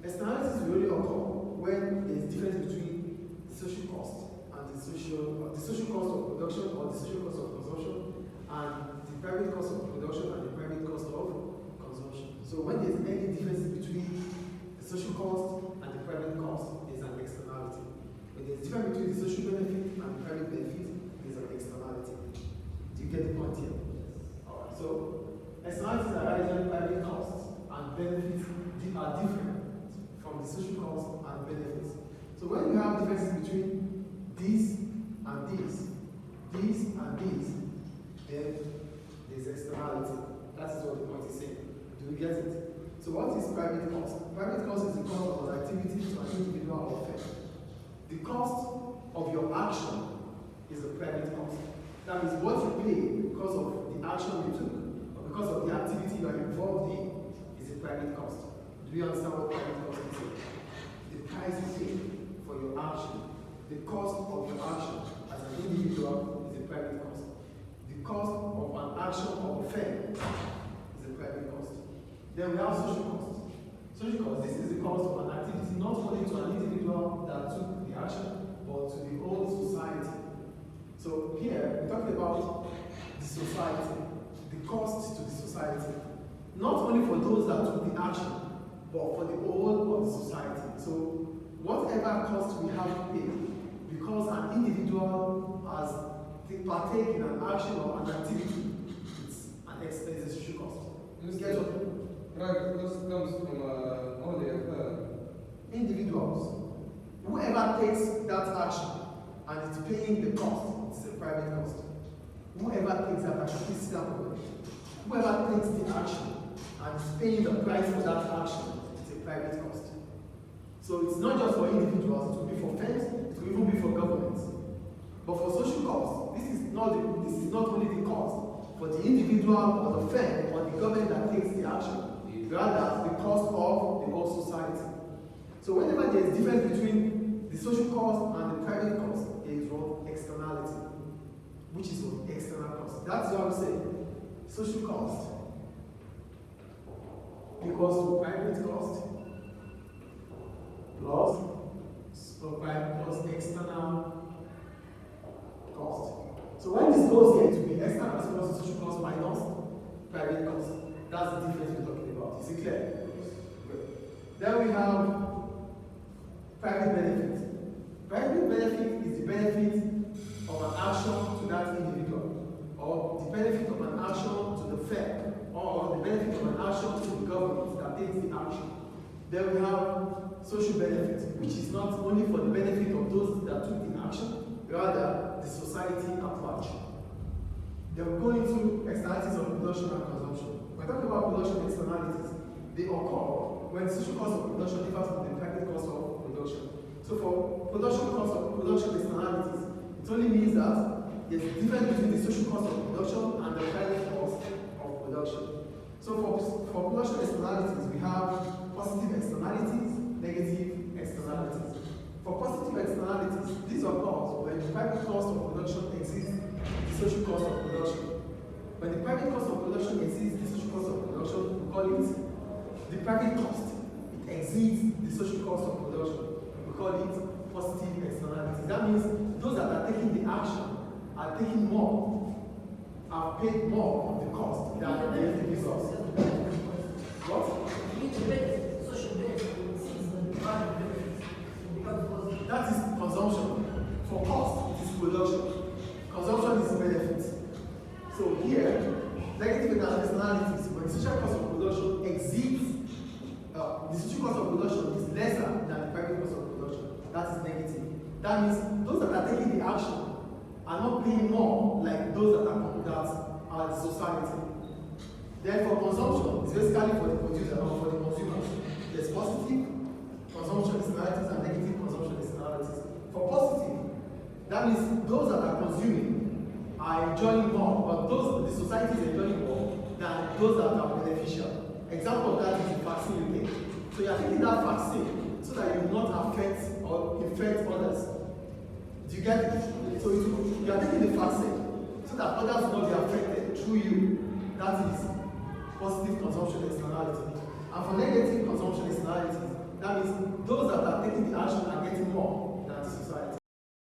Externalities will only occur when there is difference between the social cost and the social cost of production or the social cost of consumption and the private cost of production and the private cost of consumption. So when there is any difference between the social cost and the private cost, there is an externality. When there is difference between the social benefit and the private benefit, there is an externality. Do you get the point here? Alright, so externalities arise when private costs and benefits are different from the social costs and benefits. So when you have differences between these and these, then there's externality. That is what the point is saying. Do we get it? So what is private cost? Private cost is the cost of an activity to an individual or firm. The cost of your action is the private cost. That means what you pay because of the action you took, or because of the activity you are involved in, is a private cost. Do you understand what private cost is? The price you pay for your action, the cost of your action as an individual is a private cost. The cost of an action of a firm is a private cost. Then we have social cost. Social cost, this is the cost of an activity not only to an individual that took the action, but to the whole society. So here, we're talking about the society, the cost to the society. Not only for those that took the action, but for the whole of the society. So whatever cost we have to pay, because an individual has partaken in an action or an activity, it's an expense, a social cost. Private cost comes from only a firm. Individuals. Whoever takes that action and is paying the cost, it's a private cost. Whoever takes that action, please sit down. Whoever takes the action and is paying the price for that action, it's a private cost. So it's not just for individuals, it will be for firms, it will even be for governments. But for social costs, this is not only the cost for the individual or the firm or the government that takes the action, rather the cost of the whole society. So whenever there is difference between the social cost and the private cost, there is what externality, which is what external cost. That's what I'm saying. Social cost equals to private cost plus external cost. So when this goes here to be external as well as social cost minus private cost, that's the difference we're talking about. Is it clear? Good. Then we have private benefit. Private benefit is the benefit of an action to that individual, or the benefit of an action to the firm, or the benefit of an action to the government that takes the action. Then we have social benefit, which is not only for the benefit of those that took the action, rather the society at large. Then we go into externalities of production and consumption. When we talk about production externalities, they occur when the social cost of production differs from the private cost of production. So for production cost of production externalities, it only means that there's a difference between the social cost of production and the private cost of production. So for production externalities, we have positive externalities, negative externalities. For positive externalities, these occur when the private cost of production exceeds the social cost of production. When the private cost of production exceeds the social cost of production, we call it the private cost. It exceeds the social cost of production. We call it positive externalities. That means those that are taking the action are taking more, are paid more of the cost than the individuals. What? That is consumption. For cost, it is production. Consumption is benefit. So here, negative externalities, when the social cost of production exceeds, the social cost of production is lesser than the private cost of production. That is negative. That means those that are taking the action are not paying more like those that are the society. Then for consumption, it's basically for the producer or for the consumer. There's positive consumption externalities and negative consumption externalities. For positive, that means those that are consuming are enjoying more, but the society is enjoying more than those that are beneficial. Example of that is the vaccine you take. So you are taking that vaccine so that you will not affect or infect others. Do you get it? So you are taking the vaccine so that others will not be affected through you. That is positive consumption externality. And for negative consumption externalities, that means those that are taking the action are